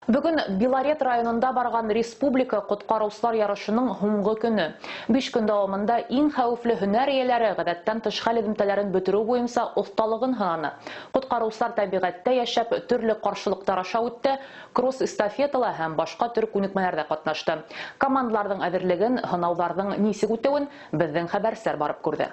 Бүген Белорет районында барган республика коткаручылар ярышының һуңгы көне. 5 көн дәвамында иң хәвефле һөнәр ияләре гадәттән тыш хәл элемтәләрен бетерү буенча осталыгын һынады. Коткаручылар табигатьтә яшәп, төрле каршылыктар аша үтте, кросс-эстафетала һәм башка төр күнекмәләрдә катнашты. Командаларның әзерлеген, һынауларның нисек үтүен безнең хәбәрчеләр барып күрде.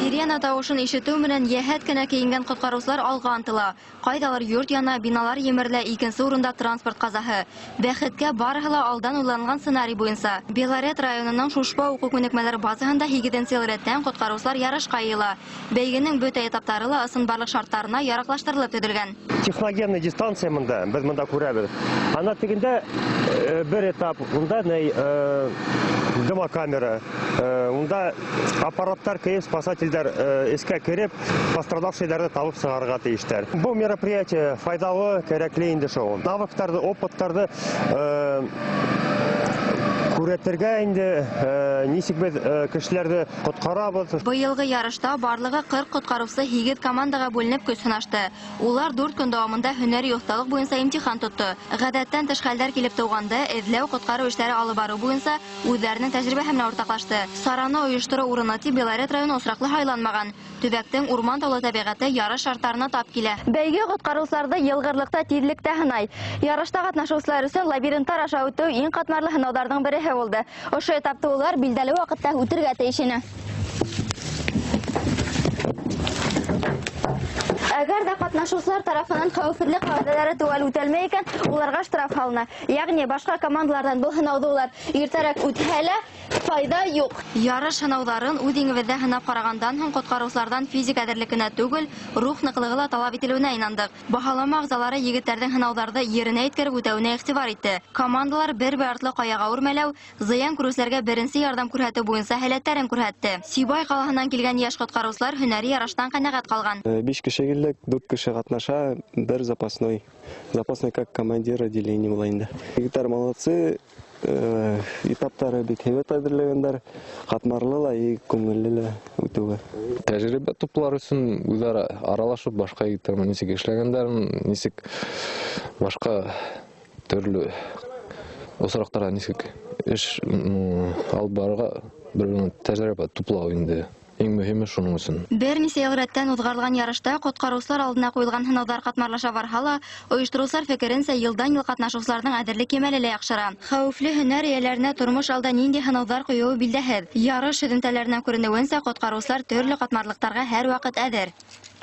Сирена тавышын ишетү менән яһәт кенә киенгән коткаручылар алга ынтыла. Кайдалар йорт яна, биналар емерлә, икенче урында транспорт казаһы. Бәхеткә барыһы ла алдан уйланган сценарий буенча. Белорет районының Шушпа уку күнекмәләр базаһында 2нче ел рәттән коткаручылар ярышка йыела. Бәйгенең бөтә этаптары ла ысынбарлык шартларына яраклаштырылып төзелгән. Техногенный дистанция монда, без монда күрәбез. Ана тегендә бер этап, монда дымокамера, монда аппараттар кыйып спасательләр эскә кереп, пострадавшийларны табып чыгарга тиештәр. Бу мероприятие файдалы, кирәкле инде шул. Навыктарды, опыттарды күрәтергә инде нисек без кешеләрне коткарабыз. Быелгы ярышта барлыгы 40 коткаручы 8 командага бүленеп көч сынашты. Улар 4 көн дәвамында һөнәри осталык буенча имтихан тотты. Гадәттән тыш хәлләр килеп туганда, эзләү, коткару эшләре алып бару буенча үзләренең тәҗрибәһе белән уртаклашты. Сараны оештыру урыны Белорет районы осраклы хайланмаган. Төбәктең урман таулы табигате ярыш шартларына тап килә. Бәйге коткаручыларда елгырлыкта, тизлектә һынай. Ярышта катнашучылар өчен лабиринтлар аша үтү иң катмарлы һынауларның бере булды. Ошо этапта улар билдәле вакытта үтәргә тиеш ине. Әгәр дә катнашучылар тарафынан хәвефлек кагыйдәләре туган үтәлмәй икән, уларга штраф алына. Ягъни башка командалардан бу һынауды улар иртәрәк үтһәлә, файда юк. Ярыш һынауларын үз иңебездә һынап карагандан һәм коткаручылардан физик әзерлекенә түгел, рух ныклыгы ла талап ителүенә инандык. Баһалама агзалары егетләрнең һынауларда yerенә иткереп үтәүенә игътибар итте. Командалар бер-бер артлы каяга үрмәләү, зыян күрүчеләргә беренче ярдәм күрсәтү буенча һәләтләрен күрсәтте. Сибай калаһыннан килгән яшь коткаручылар һөнәри ярыштан канәгать калган. 5 кеше килдек, 4 кеше катнаша, бер запасной. Запасной как командир отделения була инде. Егетләр молодцы, этаптары бик һәйбәт әзерләгәннәр, катмарлы ла, күңелле ла үтүгә. Тәҗрибә туплар өчен үзара аралашып башка егетләр нисек эшләгәннәрен, нисек башка төрле осрактарга нисек эш алып барырга бер тәҗрибә туплау инде. Иң мөһиме шуның өчен. Берничә ел рәттән узгарылган ярышта коткаручылар алдына куелган һынаудар катмарлаша барһа ла, оештыручылар фикеренчә елдан-ел катнашучыларның әзерлек кимәле лә яхшыра. Хәвефле һөнәр ияләренә тормыш алда нинди һынаудар куюы билдәһез. Ярыш һөҙөмтәләренә күренеүенсә, коткаручылар төрле катмарлыктарга һәрвакыт әзер.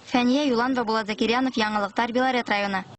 Фәния Юланова, Булат Закирянов, Яңалыктар, Белорет районы.